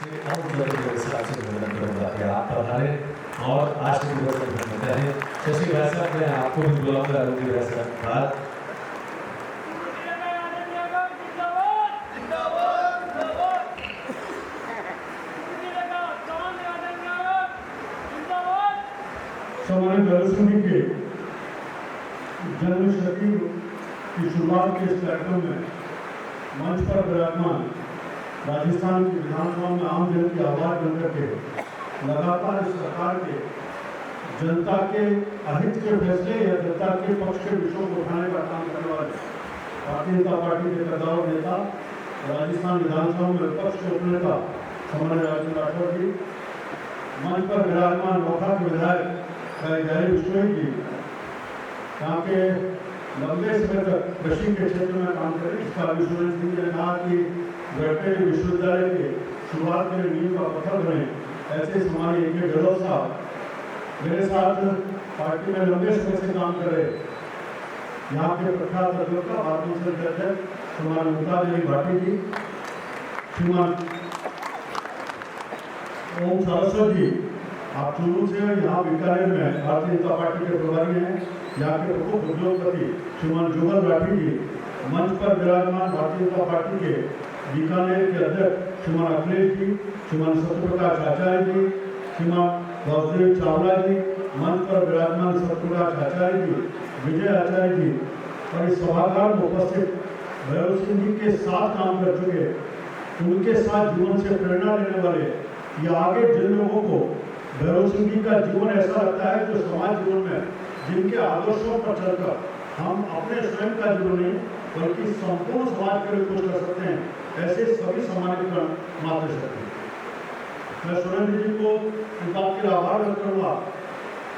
आप पधारे और आज के दिवस में मिलते हैं। शशि भाई साहब मैं आपको भी बुलाऊंगा अरुण भाई साहब। हमारे दर्शनी के जन्म शती की शुरुआत के इस कार्यक्रम में मंच पर विराजमान राजस्थान की विधानसभा में आम जन की आवाज बनकर के लगातार इस सरकार के जनता के अहित के फैसले या जनता के पक्ष के विषयों को उठाने का काम करने वाले भारतीय जनता पार्टी के कद्दावर नेता राजस्थान विधानसभा में विपक्ष के उपनेता सामान्य राजेंद्र राठौर जी, मंच पर विराजमान नोखा के विधायक गहरी बिश्नोई जी, यहाँ के लंबे समय तक कृषि के क्षेत्र में काम करें। इसका विश्वनाथ सिंह जी ने कहा कि गढ़पेट विश्वविद्यालय के शुरुआत में नींव का पत्थर बने, ऐसे हमारे एक गहलोत साहब मेरे साथ पार्टी में लंबे समय से काम कर रहे, यहाँ के प्रख्यात अध्यक्ष भारतीय संसद अध्यक्ष श्रीमान मुमताज अली भाटी जी, श्रीमान ओम सारस्वत जी, आप चुरू से यहाँ बीकानेर में भारतीय जनता पार्टी के प्रभारी हैं, यहाँ के प्रमुख उद्योगपति श्रीमान जुगल राठी जी, मंच पर विराजमान भारतीय जनता पार्टी के बीकानेर के अध्यक्ष श्रीमान अखिलेश जी, श्रीमान सत्यप्रकाश आचार्य जी, श्रीमान वासुदेव चावला जी, मंच पर विराजमान सत्यप्रकाश आचार्य जी, विजय आचार्य जी और इस सभागार में उपस्थित भैरव सिंह जी के साथ काम कर चुके, उनके साथ जीवन से प्रेरणा लेने वाले या आगे जिन लोगों को भैरव सिंह जी का जीवन ऐसा लगता है जो समाज जीवन में जिनके आदर्शों पर चलकर हम अपने स्वयं का जीवन नहीं बल्कि संपूर्ण समाज के लिए कुछ कर सकते हैं, ऐसे सभी सम्मानित मात्र सकते हैं। मैं सुरेंद्र जी को इस बात के लिए आभार व्यक्त करूँगा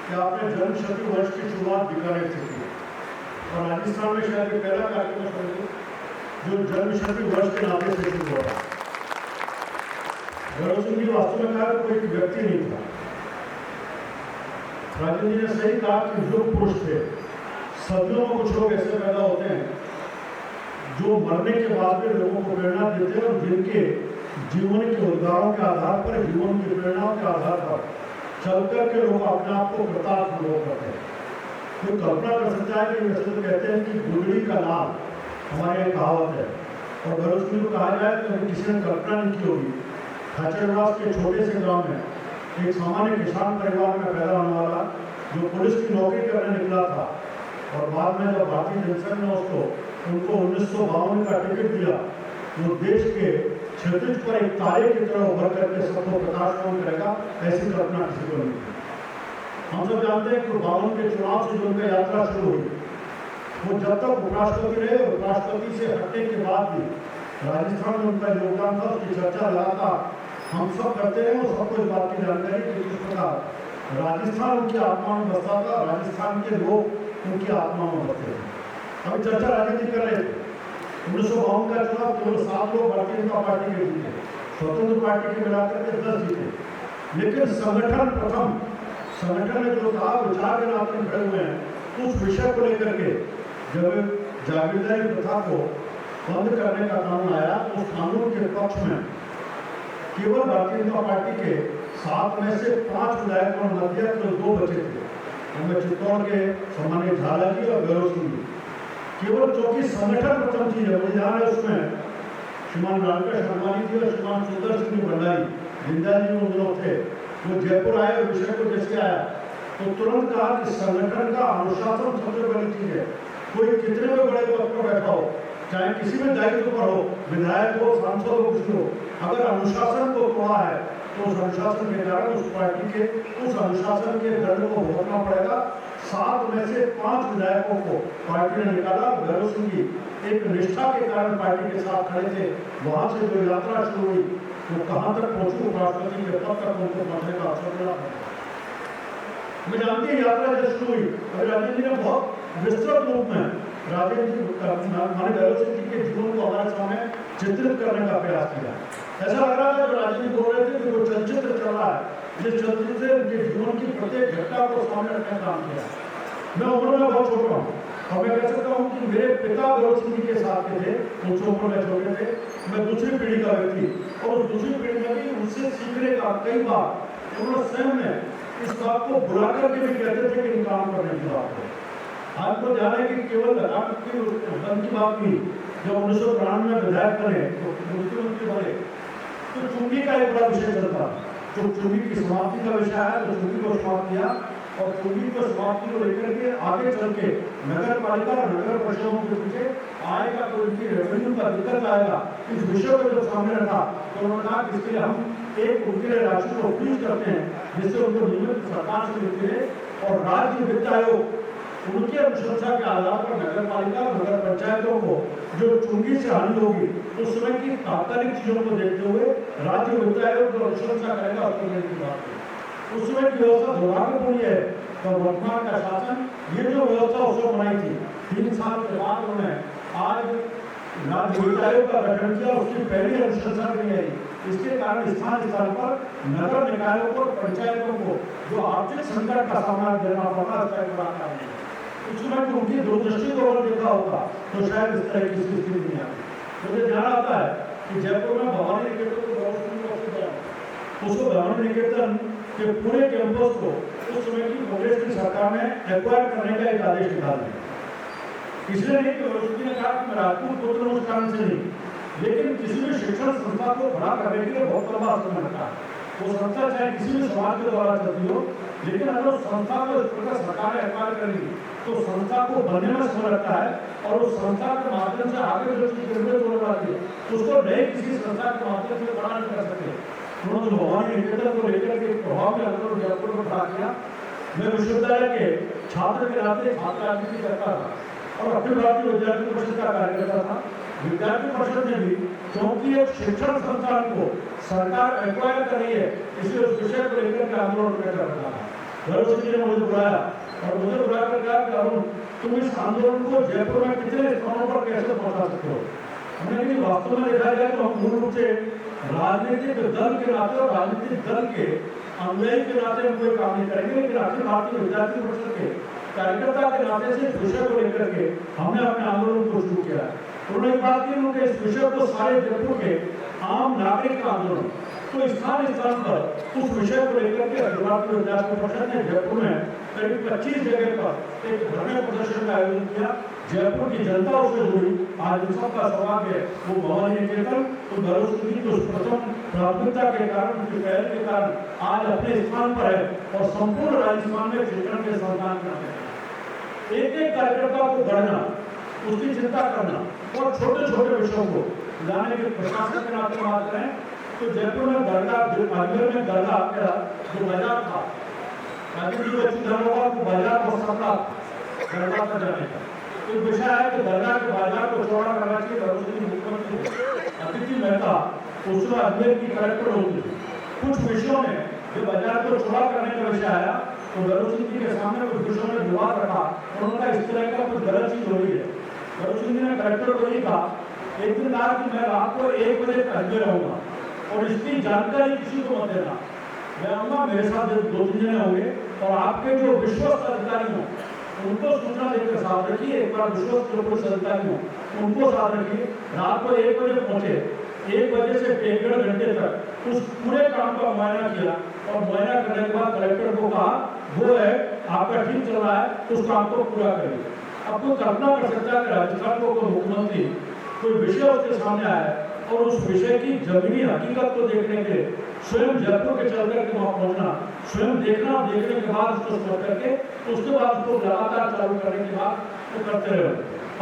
कि आपने जन्म शती वर्ष की शुरुआत बीकानेर से की और राजस्थान में शायद पहला कार्यक्रम जो जन्म शती वर्ष के नाते से शुरू हुआ। भैरव सिंह जी वास्तव में कहा कोई व्यक्ति नहीं था। राजेंद्र जी ने सही कहा कि जो पुरुष थे, सदियों में कुछ लोग ऐसे पैदा होते हैं जो मरने के बाद भी लोगों को प्रेरणा देते हैं और जिनके जीवन के उद्गारों के आधार पर, जीवन की प्रेरणाओं के आधार पर चलकर के लोग अपने आप को कृतार्थ अनुभव करते हैं। तो कल्पना कर सकता है कि वैसे तो कहते हैं कि गुंडली का नाम हमारे यहाँ कहावत है और भैरव सिंह को कहा जाए तो किसी ने कल्पना नहीं की होगी। खाचरवास के छोटे से गांव में एक सामान्य किसान परिवार में पैदा होने वाला जो पुलिस की नौकरी करने निकला था और बाद में जब भारतीय जनसंघ ने उनको 1952 का टिकट दिया, वो देश के क्षितिज पर एक तारे की तरह उभर करके सबको प्रकाशमान करेगा, ऐसी कल्पना किसी को नहीं थी। हम सब जानते हैं कि 52 के चुनाव से जो उनकी यात्रा शुरू हुई, वो जब तक उपराष्ट्रपति रहे, उपराष्ट्रपति से हटने के बाद भी राजस्थान में उनका योगदान था, उसकी चर्चा लगातार हम सब करते हैं और सबको इस बात की जानकारी कि किस प्रकार राजस्थान उनकी आत्मा में बसता था, राजस्थान के लोग उनकी आत्मा में बसते थे। अभी चर्चा राजनीति कर रहे थे। 1952 का चुनाव केवल 7 लोग भारतीय जनता पार्टी के जीते, स्वतंत्र पार्टी के मिलाकर के 10 जीते, लेकिन संगठन प्रथम, संगठन ने जो कहा विचार के नाते खड़े हुए हैं, उस विषय को लेकर के जब जागीरदारी प्रथा को बंद करने का कानून आया, उस कानून के पक्ष में केवल भारतीय जनता पार्टी के 7 में से 5 विधायकों ने मत दिया, तो 2 बचे थे, उनमें चित्तौड़ के सम्मानित झाला जी और भैरव सिंह जी। केवल चौकी संगठन प्रथम चीज है, जहाँ है उसमें श्रीमान रामकृष्ण शर्मा जी और श्रीमान सुंदर सिंह भंडारी जिंदा जी उन लोग थे। वो जयपुर आए और विषय को जैसे आया तो तुरंत कहा कि संगठन का अनुशासन सबसे बड़ी चीज है। कोई कितने में बड़े पद पर बैठा हो, चाहे किसी में दायित्व पर हो, विधायक हो, सांसद हो, कुछ हो, अगर अनुशासन को तोड़ा है तो उस अनुशासन के कारण उस पार्टी के उस अनुशासन के दंड को भुगतना पड़ेगा। 7 में से 5 विधायकों को पार्टी ने निकाला। भैरव सिंह जी एक निष्ठा के कारण पार्टी के साथ खड़े थे। वहां से जो यात्रा शुरू हुई वो कहां तक पहुंची, उपराष्ट्रपति के पद तक उनको पहुंचने का अवसर मिला। मैं जानती हूँ यात्रा जब शुरू हुई, अभी राजेंद्र जी ने बहुत विस्तृत रूप में हमारे भैरव सिंह जी के जीवन को हमारे सामने चित्रित करने का प्रयास किया। ऐसा लग रहा था जो राजेंद्र बोल रहे थे कि वो चलचित्र चल रहा है, जिस चलचित्र से उनके जीवन की प्रत्येक घटना को सामने रखने का काम किया। मैं उम्र में बहुत छोटा हूँ और मैं कह सकता हूँ कि मेरे पिता भैरव सिंह जी के साथ के थे, उनसे उम्र में छोटे थे। मैं दूसरी पीढ़ी का व्यक्ति और उस दूसरी पीढ़ी में भी उससे कई बार उन्होंने स्वयं ने इस बात को बुला करके भी कहते थे कि इन काम करने की बात है। आज तो जाने की केवल मन की बात नहीं, जब 1993 में विधायक बने तो मुख्यमंत्री बने तो चुंगी का एक बड़ा विषय चलता, जो चुंगी की समाप्ति का विषय है, तो चुंगी को समाप्त किया और चुंगी को समाप्ति को लेकर के आगे चल के नगर पालिका और नगर परिषदों के पीछे आएगा तो इनकी रेवेन्यू का दिक्कत आएगा। इस विषय को जब सामने रखा तो उन्होंने कहा कि इसके लिए हम एक उनके लिए राशि को फ्रीज करते हैं, जिससे उनको नियमित सरकार से मिलती है और राज्य वित्त आयोग उनकी अनुशंसा के आधार पर नगर पालिका और नगर पंचायतों को जो चुंगी से हानि होगी उस समय की तात्कालिक चीजों को देखते हुए राज्य वित्त आयोग जो अनुशंसा करेगा उसको लेने की बात है। उस समय की व्यवस्था दुर्भाग्यपूर्ण है। तो वर्तमान का शासन ये जो व्यवस्था उसको बनाई थी 3 साल के बाद उन्होंने आज राज्य वित्त आयोग का गठन किया, उसकी पहली अनुशंसा भी आई। इसके कारण स्थान स्थान पर नगर निकायों को पंचायतों को जो आर्थिक संकट का सामना करना पड़ा उसका एक बड़ा कारण है। उसमें उनकी दूरदृष्टि को अगर देखा होगा तो शायद इस तरह की स्थिति नहीं आती। मुझे ध्यान आता है कि जयपुर में भवानी निकेतन को उसको भवानी निकेतन के पूरे कैंपस को उस समय की कांग्रेस की सरकार ने एक्वायर करने का एक आदेश निकाल दिया। इसलिए नहीं कि यूनिवर्सिटी ने कहा कि राजपूत पुत्र उस कारण से नहीं, लेकिन किसी भी शिक्षण संस्था को खड़ा करने के लिए बहुत लंबा समय लगता है। वो संस्था चाहे किसी भी समाज के द्वारा चलती हो, लेकिन अगर उस संस्था को इस प्रकार सरकार एक्वायर करेगी तो संस्था को बनने में समय लगता है और उस संस्था के माध्यम से आगे जो चीज जरूरत होने वाली है उसको नए किसी संस्था के माध्यम से बड़ा नहीं कर सकते। उन्होंने भवानी निकेतन को लेकर के प्रभाव के आंदोलन जयपुर में खड़ा किया। मैं विश्वविद्यालय के छात्र के नाते छात्र राजनीति करता था और अखिल भारतीय विद्यार्थी परिषद का कार्यकर्ता था। विद्यार्थी परिषद ने भी क्योंकि एक शिक्षण संस्थान को सरकार एक्वायर कर रही है इसलिए उस विषय को लेकर के आंदोलन कर रहा था। भरोसे जी ने मुझे बुलाया और मुझे बुला कर कहा कि अरुण तुम इस आंदोलन को जयपुर में कितने स्थानों पर कैसे पहुंचा सकते हो। हमने भी वास्तव में देखा जाए तो हम मूल रूप से राजनीतिक दल के नाते और राजनीतिक दल के अनुयायी के नाते हम कोई काम नहीं करेंगे, लेकिन अखिल भारतीय विद्यार्थी परिषद के कार्यकर्ता के नाते से इस विषय को लेकर के हमने अपने आंदोलन को शुरू किया। उन्होंने बात की उनके इस विषय को सारे जयपुर के आम नागरिक का आंदोलन तो स्थान स्थान पर उस विषय को लेकर के अखिल भारतीय विद्यार्थी परिषद ने जयपुर में करीब 25 जगह पर एक धरने प्रदर्शन का आयोजन किया। जयपुर की जनता उससे जुड़ी। आज सबका सौभाग्य है वो भवानी निकेतन तो भरोसे की उस प्रथम प्राथमिकता के कारण उनकी पहल के कारण आज अपने स्थान पर है और संपूर्ण राजस्थान में शिक्षण के संस्थान करते हैं। एक एक कार्यकर्ता को गढ़ना, उसकी चिंता करना और छोटे छोटे विषयों को लाने के प्रशासन के नाते बात करें तो जयपुर में दरगाह अजमेर में दरगाह जो बाजार था बाजार को सपना दरगाह पर जाने का तो विषय है कि दरगाह के बाजार को चौड़ा करना चाहिए। मुख्यमंत्री अतिथि मेहता उस समय अजमेर की कलेक्टर होती थी। कुछ विषयों में जो बाजार को चौड़ा करने का विषय आया तो भरोसे जी के सामने कुछ विषयों में विवाद रखा। उन्होंने इस तरह का कुछ गलत चीज हो रही है। भरोसे जी ने कलेक्टर को यही कहा, एक दिन कहा कि मैं रात को 1 बजे अजमेर रहूंगा और इसकी जानकारी किसी को मत देना। मैं आऊंगा, मेरे साथ 2-3 जने होंगे और आपके जो विश्वस्त अधिकारी हों उनको सूचना देकर साथ रखिए। एक बार विश्वस्त जो पुलिस अधिकारी हों उनको साथ रखिए। रात को 1 बजे पहुंचे, 1 बजे से 1.5 घंटे तक उस पूरे काम का मुआयना किया और मुआयना करने के बाद कलेक्टर को कहा वो है आपका ठीक चल रहा है, उस काम को पूरा करिए। अब तो कल्पना कर सकता है कि राजस्थान को मुख्यमंत्री कोई विषय उसके सामने आया और उस विषय की जमीनी हकीकत को देखने के लिए स्वयं जयपुर के चल करके वहां पहुंचना, स्वयं देखना, देखने के बाद उसको समझ करके उसके बाद उसको लगातार चालू करने के बाद वो करते रहे।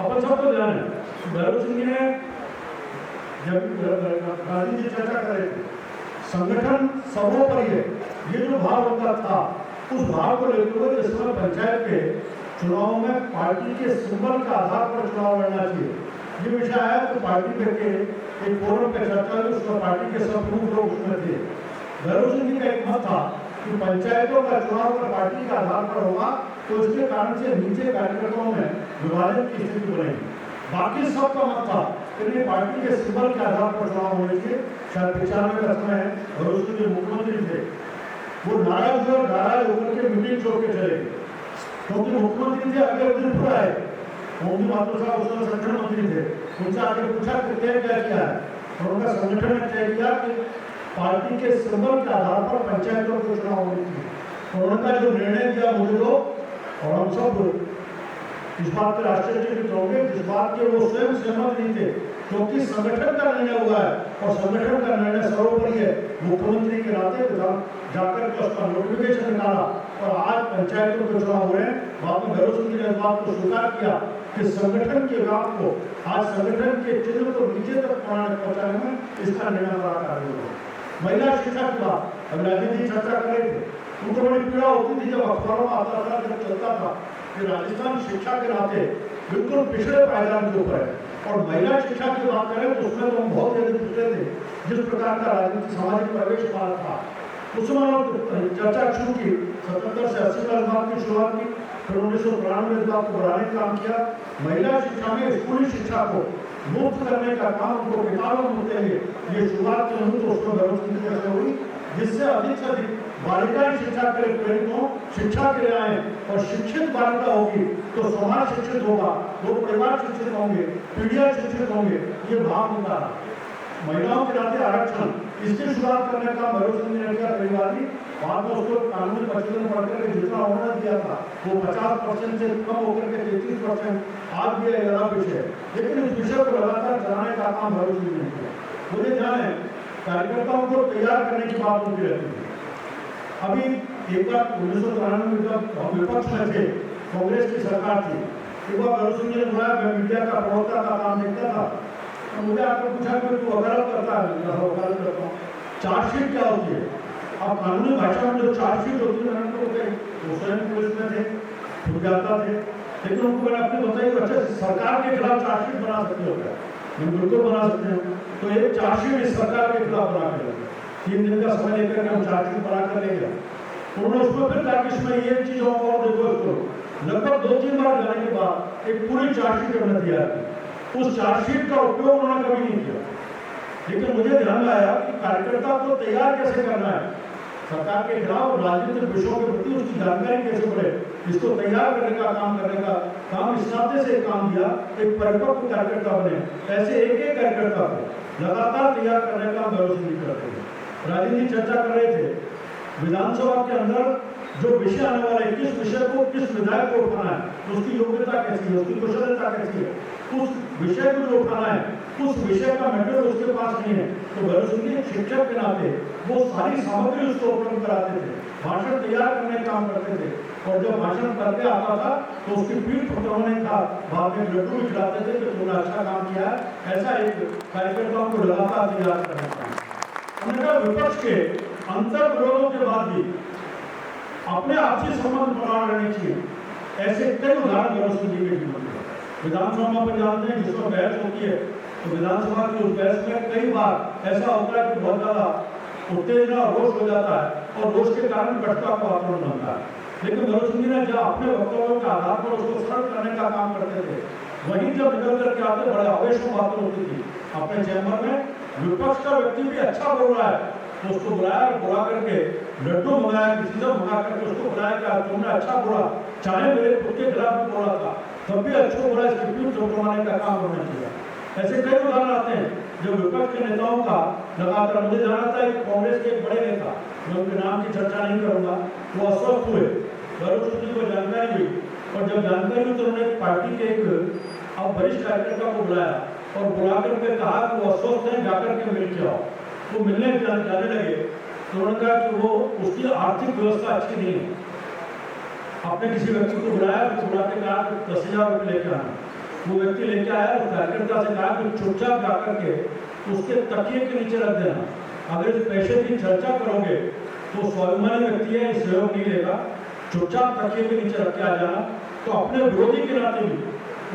अपन सबको ध्यान है भैरव सिंह ने जब गांधी जी चर्चा कर रहे थे संगठन सर्वोपरि है, ये जो भाव उनका था उस भाव को लेते हुए जिस समय पंचायत के चुनाव में पार्टी के सिंबल के आधार पर चुनाव लड़ना चाहिए ये विषय आया तो पार्टी करके एक फोरम पे चर्चा हुई। उसमें पार्टी के सब प्रमुख लोग उसमें थे। भैरव सिंह जी का एक मत था कि पंचायतों का चुनाव अगर पार्टी के आधार पर होगा तो इसके कारण से नीचे कार्यकर्ताओं में विभाजन की स्थिति बनेगी। बाकी सबका मत था कि पार्टी के सिंबल के आधार पर चुनाव होने चाहिए। शायद 95 का समय है, भैरव सिंह जी मुख्यमंत्री थे, वो नाराज हुए, नाराज होकर के मीटिंग छोड़ के चले गए क्योंकि मुख्यमंत्री थे। अगले दिन पूरा है मोदी माथुर साहब उस समय संगठन मंत्री थे, उनसे आगे पूछा कि तय क्या किया है और उनका संगठन ने तय किया कि पार्टी के सिंबल के आधार पर पंचायतों के चुनाव होने चाहिए। उन्होंने जो निर्णय दिया मुझे तो, और हम सब इस बात पर आश्चर्यचकित होंगे जिस बात के वो स्वयं सहमत नहीं थे, क्योंकि संगठन का निर्णय हुआ है और संगठन का निर्णय सर्वोपरि है। मुख्यमंत्री के नाते जाकर के उसका नोटिफिकेशन निकाला और आज पंचायतों के चुनाव हुए। बाद में भैरव सिंह जी ने इस बात को स्वीकार किया कि संगठन के काम को, आज संगठन के चिन्ह को नीचे तक पहुंचाने में इसका निर्णय बड़ा कार्य हुआ। महिला शिक्षा की बात अब राजीव जी चर्चा कर रहे थे, उनको बड़ी पीड़ा होती थी जब अखबारों में आता था, जब चलता था कि राजस्थान शिक्षा के नाते बिल्कुल पिछड़े पायदान के ऊपर है। और महिला शिक्षा की बात करें तो उसमें तो हम बहुत ज्यादा पिछड़े थे। जिस प्रकार का राजनीतिक सामाजिक परिवेश हमारा था, उसमें उन्होंने चर्चा शुरू की। 77 से 80 का बात की शुरुआत की, फिर 1993 में बात को बढ़ाने का काम किया। महिला शिक्षा में स्कूली शिक्षा को मुक्त करने का काम उनको किताबों में होते हुए ये शुरुआत जो हुई तो उसको व्यवस्थित कैसे हुई, जिससे अधिक से अधिक बालिकाएं शिक्षा के लिए प्रेरित हों, शिक्षा के लिए आए। और शिक्षित बालिका होगी तो समाज शिक्षित होगा, वो परिवार शिक्षित होंगे, पीढ़ियां शिक्षित होंगे। ये भाव होता है महिलाओं के नाते आरक्षण, इसकी शुरुआत करने का भैरव सिंह ने किया परिवारी। बाद में उसको कानूनी प्रचलन बढ़कर के जितना होना दिया था वो 50% से कम होकर के 33% आज भी अलग विषय, लेकिन इस विषय को लगातार चलाने का काम भैरव सिंह ने किया। मुझे ध्यान है कार्यकर्ताओं को तैयार करने की बात होती रहती थी। अभी एक बार 1993 में जब हम विपक्ष में थे, कांग्रेस की सरकार थी, एक बार भैरव सिंह ने बुलाया, मैं मीडिया का प्रवक्ता का काम देखता था, तो मुझे आपको पूछा कि तू वकालत करता है? वकालत करता हूँ। चार्जशीट क्या होती है? अब कानूनी भाषा में जो चार्जशीट होती है, मैंने उनको वो स्वयं पुलिस में थे, खुद जाता थे, लेकिन उनको मैंने अपने बताई अच्छा सरकार के खिलाफ चार्जशीट बना सकते हो क्या? हम बिल्कुल बना सकते हैं। तो एक चार्जशीट इस सरकार के खिलाफ बना के 3 दिन का समय लेकर के हम चार्जशीट बना कर ले गया। उन्होंने उसमें फिर कहा कि इसमें ये चीजों को और देखो इसको। लगभग 2-3 बार जाने के बाद एक पूरी चार्जशीट हमने दिया। उस चार्जशीट का उपयोग उन्होंने कभी नहीं किया, लेकिन मुझे ध्यान में आया कि कार्यकर्ता को तैयार कैसे करना है सरकार के खिलाफ, राजनीतिक विषयों के प्रति उसकी जानकारी कैसे बढ़े, इसको तैयार करने का काम इस नाते से काम दिया। एक परिपक्व कार्यकर्ता बने, ऐसे एक एक कार्यकर्ता को लगातार तैयार करने का भरोसा नहीं करते थे। राजनीति चर्चा कर रहे थे, विधानसभा के अंदर जो विषय आने वाले, किस विषय को किस विधायक को उठाना है, उसकी योग्यता कैसी है, उसकी कुशलता कैसी है, उस विषय को जो उठाना है उस विषय का मेटेरियल उसके पास नहीं है, तो भैरव सिंह जी शिक्षक के नाते वो सारी सामग्री उसको उपलब्ध कराते थे, भाषण तैयार करने का काम करते थे। और जब भाषण करके आता था तो उसकी पीठ फटोरने का, बाद में लड्डू भी खिलाते थे कि तुमने अच्छा काम किया है। ऐसा एक कार्यकर्ताओं को लगातार तैयार करना था। हमने कहा विपक्ष के अंतर विरोधों के बाद भी अपने आपसी संबंध बना रहने चाहिए। ऐसे कई उदाहरण भैरव सिंह जी के जीवन में विधानसभा में अपन जानते हैं, जिसमें बहस होती है तो विधानसभा की उस बहस में कई बार ऐसा होता है कि बहुत ज्यादा उत्तेजना और रोष हो जाता है और रोष के कारण कटता का वातावरण बनता है। लेकिन भैरव सिंह जी ने जब अपने वक्तव्यों के आधार पर उसको सरल करने का काम करते थे, वहीं जब निकल करके आते बड़े आवेश में बातें होती थी अपने चैम्बर में। विपक्ष का व्यक्ति भी अच्छा बोल रहा है तो उसको बुलाया और बुला करके लड्डू मंगाया, किसी से मंगा करके उसको बुलाया कि तुमने अच्छा बोला, चाहे मेरे खुद के खिलाफ भी बोला था तब भी अच्छा बोला, इसकी पीठ चौंकाने का काम होना चाहिए। ऐसे कई उदाहरण आते हैं जो विपक्ष के नेताओं का लगातार। मुझे जाना था कि कांग्रेस के एक बड़े नेता, मैं उनके नाम की चर्चा नहीं करूंगा, वो अस्वस्थ हुए, भैरव सिंह जी को जानकारी हुई और जब जानकारी हुई तो उन्होंने पार्टी के एक वरिष्ठ कार्यकर्ता को बुलाया और बुला करके कहा कि वो अस्वस्थ है, जाकर के मिल के आओ। वो मिलने जाने लगे तो उन्होंने कहा कि वो उसकी आर्थिक व्यवस्था अच्छी नहीं है। आपने किसी व्यक्ति को बुलाया तो बुला के कहा 10,000 रुपये लेकर आना। वो व्यक्ति लेके आया और कार्यकर्ता से कहा कि चुपचाप जाकर के उसके तकिए के नीचे रख देना, अगर इस पैसे की चर्चा करोगे तो स्वाभिमानी व्यक्ति है, सहयोग नहीं लेगा, चुपचाप तकिए के नीचे रख के आ जाना। तो अपने विरोधी के नाते भी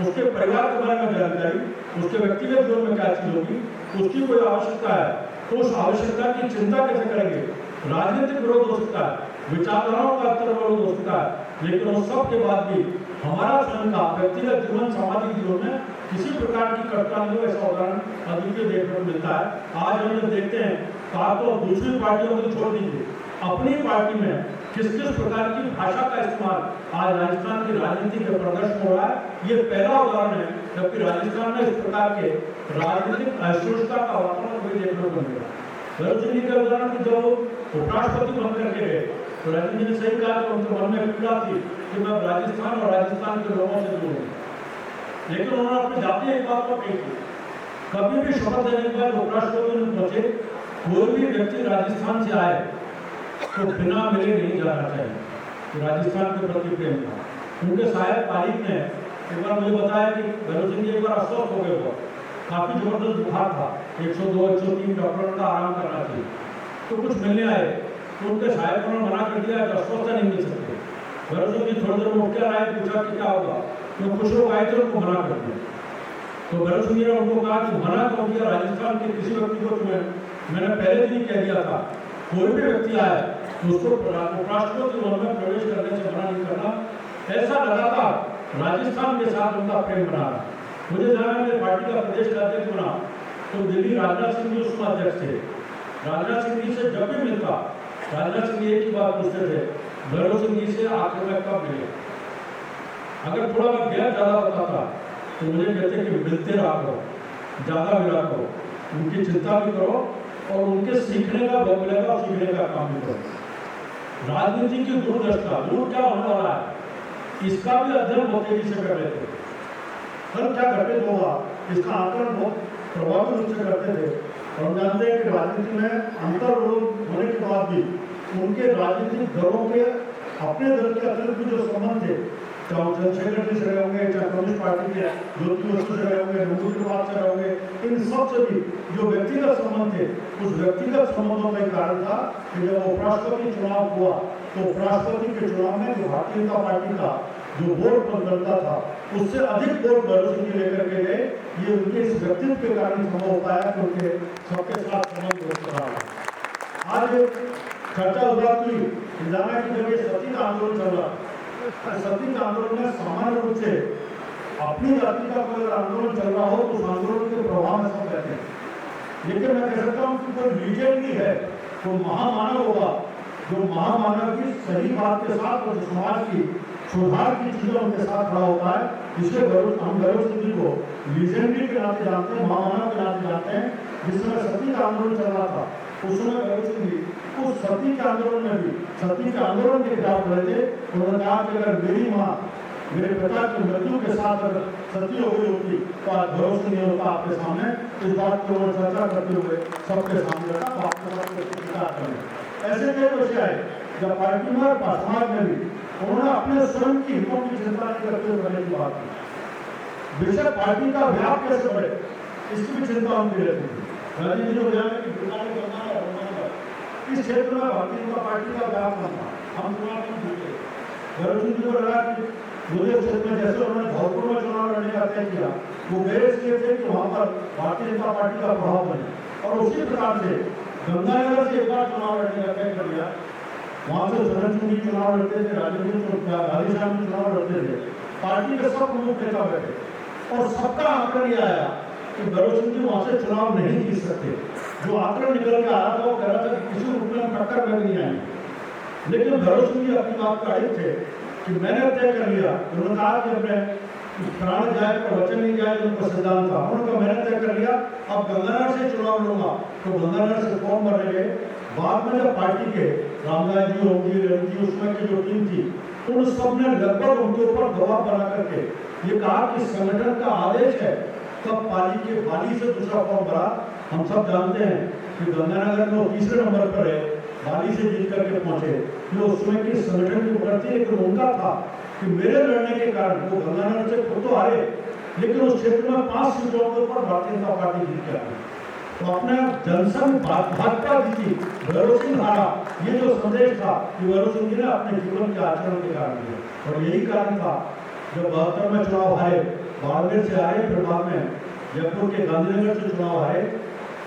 उसके परिवार के बारे में जानकारी, उसके व्यक्तिगत जीवन में क्या चीज होगी, उसकी कोई आवश्यकता है तो उस आवश्यकता की चिंता कैसे करेंगे। राजनीतिक विरोध हो सकता है, विचारधाराओं का अंतर विरोध हो सकता है, लेकिन उस सब के बाद भी हमारा स्वयं का व्यक्तिगत जीवन, सामाजिक जीवन में किसी प्रकार की कटुता नहीं हो, ऐसा उदाहरण अद्वितीय देखने को मिलता है। आज हम लोग देखते हैं कहा तो दूसरी पार्टियों को छोड़ दीजिए, अपनी पार्टी में किस किस प्रकार की भाषा का इस्तेमाल आज राजस्थान की राजनीति में प्रदर्शन हो रहा है। ये पहला उदाहरण है जबकि राजस्थान में इस प्रकार के राजनीतिक असुरक्षा का वातावरण कोई देखने को मिल रहा है। भरत सिंह जी का उदाहरण कि जब वो उपराष्ट्रपति बन करके गए तो राजीव जी ने सही कहा कि उनके मन में पीड़ा थी कि मैं राजस्थान और राजस्थान के लोगों से दूर हूँ, लेकिन उन्होंने अपनी जाति एक बात को कही थी, कभी भी शपथ लेने के बाद उपराष्ट्रपति ने पूछे कोई भी व्यक्ति राजस्थान से आए तो बिना मिले नहीं जाना चाहिए, तो राजस्थान के प्रति प्रेम था। उनके सहायक पारिक ने एक बार मुझे बताया कि भरत सिंह जी एक बार अस्वस्थ हो गए, वो काफी जबरदस्त बुखार था, 102 103 डॉक्टरों का आराम करना चाहिए, तो कुछ मिलने आए तो उनके सहायकों ने मना कर दिया कि अस्वस्थ नहीं मिल सकते। भरत सिंह जी थोड़ी देर में उठकर आए, पूछा कि क्या होगा, तो कुछ लोग आए थे उनको मना कर दिया। तो भरत सिंह जी ने उनको कहा कि मना कर दिया राजस्थान के किसी व्यक्ति को, मैंने पहले दिन कह दिया था कोई भी व्यक्ति आए तो उसको उपराष्ट्रपति भवन में प्रवेश करने से मना नहीं करना। ऐसा लगातार राजस्थान के साथ उनका प्रेम बना रहा। मुझे जाना मेरे पार्टी का प्रदेश अध्यक्ष बना तो दिल्ली राजनाथ सिंह जी उसमें अध्यक्ष थे। राजनाथ सिंह जी से जब भी मिलता, राजनाथ सिंह जी एक ही बात पूछते थे, भरत सिंह जी से आखिर में कब मिले। अगर थोड़ा मैं गैर ज्यादा बताता तो मुझे कहते कि मिलते रहा करो, ज्यादा मिला करो, उनकी चिंता भी करो और उनके सीखने का मिलेगा और सीखने का काम भी करो। राजनीति की दूरदर्शिता, दूर क्या होने वाला है इसका भी अध्ययन बहुत तेजी से कर रहे थे। कल क्या घटित होगा इसका आकलन बहुत प्रभावी रूप से करते थे। और हम जानते हैं कि राजनीति में अंतर होने के बाद भी उनके राजनीतिक दलों के अपने दल के अतिरिक्त जो संबंध थे, चाहे चंद्रशेखर जी से रहे होंगे, चाहे कम्युनिस्ट पार्टी के ज्योति बसु से रहे होंगे, नूपुर से रहे होंगे, इन सब से भी जो व्यक्तिगत संबंध थे, उस व्यक्तिगत संबंधों का कारण था कि जब उपराष्ट्रपति चुनाव हुआ तो उपराष्ट्रपति के चुनाव में जो भारतीय जनता पार्टी का जो वोट बनता था उससे अधिक वोट भरत सिंह जी लेकर के गए। ये उनके इस व्यक्तित्व के कारण संभव हो पाया क्योंकि सबके साथ संबंध रहा। आज चर्चा उस बात हुई कि जाना कि जब ये सती का आंदोलन चल रहा, सती का आंदोलन में सामान्य रूप से अपनी जाति का कोई आंदोलन चल रहा हो तो उस आंदोलन के प्रभाव में सब रहते हैं, लेकिन मैं कह सकता हूँ कि कोई लीजेंड भी है, कोई महामानव होगा जो महामानव की सही बात के साथ और समाज की सुधार की चीजों के साथ खड़ा होता है। इसलिए हम भरत सिंह जी को लीजेंडरी के नाते जानते हैं, महामानव के नाते जानते हैं। जिस समय सती का आंदोलन चल रहा था उस समय भरत सिंह जी उस सती के आंदोलन में भी सती के आंदोलन के खिलाफ लड़े थे। उन्होंने कहा कि अगर मेरी माँ मेरे पिता की मृत्यु के साथ अगर सती हो गई होती तो आज भरत सिंह नहीं होता आपके सामने। इस बात की उन्होंने चर्चा करते हुए सबके सामने रखा। ऐसे कई विषय आए जब पार्टी में और समाज में भी उन्होंने अपने स्वयं की हितों की चिंता नहीं करते हुए बढ़ने की बात की। विषय पार्टी का व्याप कैसे बढ़े इसकी भी चिंता उनकी रहती थी। राजीव जी ने इस क्षेत्र में भारतीय जनता पार्टी का व्याप बनता, हम चुनाव नहीं जीते। भरत सिंह जी को लगा कि मुझे क्षेत्र में जैसे उन्होंने धौलपुर में चुनाव लड़ने का तय किया वो गए इसलिए थे कि वहां पर भारतीय जनता पार्टी का प्रभाव बने। और उसी प्रकार से गंगानगर से एक बार चुनाव लड़ने का तय कर लिया। वहां से चरण सिंह जी चुनाव लड़ते थे, राधेश्याम जी चुनाव लड़ते थे, पार्टी के सब प्रमुख नेता बैठे और सबका आंकड़न ये आया कि भरत सिंह जी वहां से चुनाव नहीं जीत सकते। जो आंकड़न निकल के आ रहा था वो कह रहा था कि किसी रूप में टक्कर में नहीं आएंगे। लेकिन भरत सिंह जी अपनी बात का थे कि मैंने तय कर लिया। उन्होंने कहा कि अपने प्राण जाए पर वचन नहीं जाए तो उनका सिद्धांत था। उन्होंने कहा मैंने तय कर लिया अब गंगानगर से चुनाव लड़ूंगा। तो गंगानगर से फॉर्म भरेंगे। बाद में जब पार्टी के रामदास जी, रोमजी, रणजी उसमें की जो टीम थी उन सब ने लगभग उनके ऊपर दबाव बना करके ये कहा कि संगठन का आदेश है तब पाली के बाली से दूसरा फॉर्म भरा। हम सब जानते हैं कि गंगानगर में तीसरे नंबर पर है, बाली से जीत करके पहुंचे। ये उस समय की संगठन की प्रति एक उनका था कि मेरे लड़ने के कारण वो गंगानगर से खुद तो हारे लेकिन उस क्षेत्र में 5 सीटों के ऊपर भारतीय जनता पार्टी जीत के आई। तो अपने जनसंघ भाजपा जीती, भरत सिंह हारा। ये जो संदेश था कि भरत सिंह जी ने अपने जीवन के आचरण के कारण दिया। और यही कारण था जब 72 में चुनाव हारे, बाड़मेर से आए, फिर बाद में जयपुर के गांधीनगर से चुनाव आए।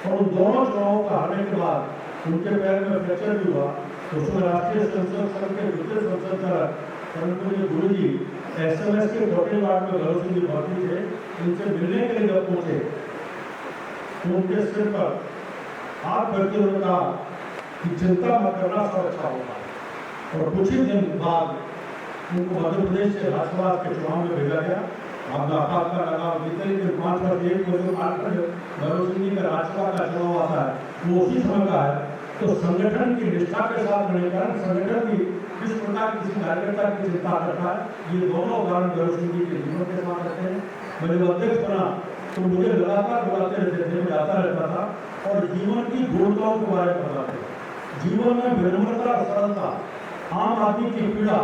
और उन दोनों चुनावों का हारने के बाद उनके पैर में फ्रैक्चर भी हुआ। तो उसमें राष्ट्रीय संसद संघ के द्वितीय संसद चालक गुरु जी SMS के छोटे वार्ड में भरत सिंह जी भर्ती थे। उनसे मिलने के लिए जब पहुंचे तो उनके सिर पर हाथ भरते हुए कहा कि चिंता मत करना, सब अच्छा होगा। और कुछ ही दिन बाद उनको मध्य प्रदेश से राष्ट्रवाद के चुनाव में भेजा गया आपका आपका लगाव जितने भी 5 वर्ष 1 वर्ष 8 वर्ष भगत सिंह जी का राज्यसभा का चुनाव आता है वो उसी समय का है। तो संगठन की निष्ठा के साथ रहने का संगठन की किस प्रकार किसी कार्यकर्ता की चिंता करता है, ये दोनों उदाहरण भगत सिंह जी के जीवन के साथ रहते हैं। मैं जब अध्यक्ष बना तो मुझे लगातार बुलाते रहते थे, मैं जाता रहता था और जीवन की गुणताओं के बारे में बताते थे। जीवन में विनम्रता, सरलता, आम आदमी की पीड़ा,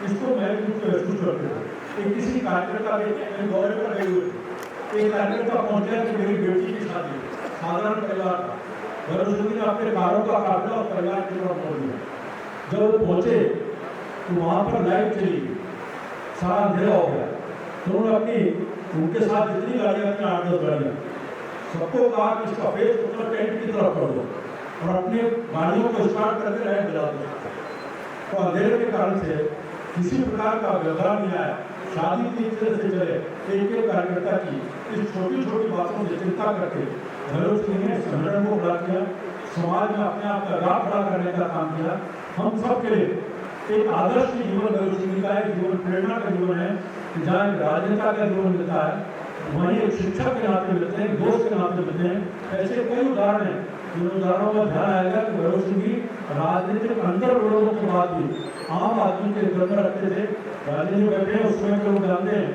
इसको मैं महसूस करते थे। एक किसी कार्यकर्ता के दौरे पर गए हुए थे, एक कार्यकर्ता पहुंचा कि मेरी बेटी की शादी, साधारण परिवार था, भगत सिंह ने अपने कारों का काफिला और परिवार की तरफ मोड़ दिया। जब वो पहुंचे तो वहां पर लाइट चली गई, सारा अंधेरा हो गया। तो उन्होंने अपनी उनके साथ जितनी गाड़ियां थी 8-10 गाड़ियां, सबको कहा कि इसका फेस उतना टेंट की तरफ कर दो और अपने गाड़ियों को स्टार्ट करके लाइट जला दो। तो अंधेरे के कारण से किसी प्रकार का व्यवधान नहीं आया, शादी की तरह से चले। एक एक कार्यकर्ता की इस छोटी छोटी बातों से चिंता करके भगत सिंह ने संगठन को बड़ा किया, समाज में अपने आप का राह खड़ा करने का काम किया। हम सब के लिए एक आदर्श जीवन भगत सिंह का है, जीवन प्रेरणा का जीवन है। जहाँ एक राजनेता का जीवन मिलता है वहीं एक शिक्षक के नाते मिलते हैं, दोस्त के नाते मिलते हैं। ऐसे कई उदाहरण हैं, जिन उदाहरणों में ध्यान आएगा कि भगत सिंह जी राजनीतिक अंतर विरोधों के बाद भी आम आदमी के घर में रखते थे। राजनीति में बैठे हैं, उसमें लोग जानते हैं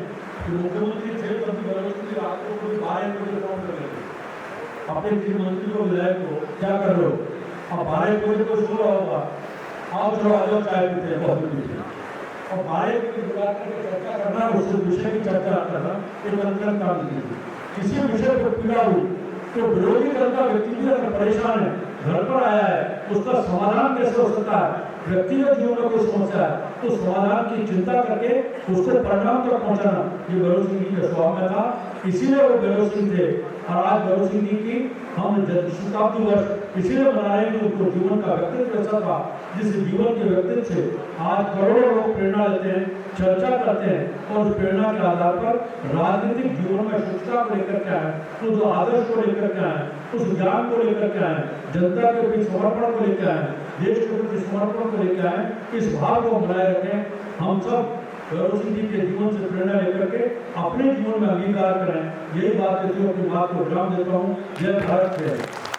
कि मुख्यमंत्री थे तब भी भगत सिंह रात को कोई 12 बजे फोन कर लेते अपने किसी मंत्री को, विधायक को, क्या कर रहे हो, अब 12 बजे को सो रहा होगा, आओ चलो आ जाओ चाय पीते हैं, कॉफी पीते हैं। और 12 बजे बुला करके चर्चा करना, उस विषय की चर्चा करना एक अंतर काम नहीं है। किसी विषय पर पीड़ा हुई तो विरोधी दल का व्यक्ति भी अगर परेशान है, घर पर आया है, उसका समाधान कैसे हो सकता है, व्यक्तिगत जीवन में कोई समस्या है तो समाधान की चिंता करके उसके परिणाम तक पहुंचाना, ये भगत सिंह जी के स्वभाव में था। इसीलिए वो भगत सिंह थे। और आज भगत सिंह जी की हम शताब्दी वर्ष इसीलिए मना रहे हैं कि उनको जीवन का व्यक्तित्व ऐसा था, जिस जीवन के व्यक्तित्व से आज करोड़ों लोग प्रेरणा लेते हैं, चर्चा करते हैं और उस प्रेरणा के आधार पर राजनीतिक जीवन में शिक्षा को लेकर के आए, उस आदर्श को लेकर के आए, उस ज्ञान को लेकर के आए, जनता के प्रति समर्पण को लेकर आए, देश के प्रति समर्पण को लेकर आए। इस भाव को बनाए रखें। हम सब भगत सिंह जी के जीवन से प्रेरणा लेकर के अपने जीवन में अंगीकार करें। यही बात है जो अपनी बात को विराम देता हूँ। जय भारत जय।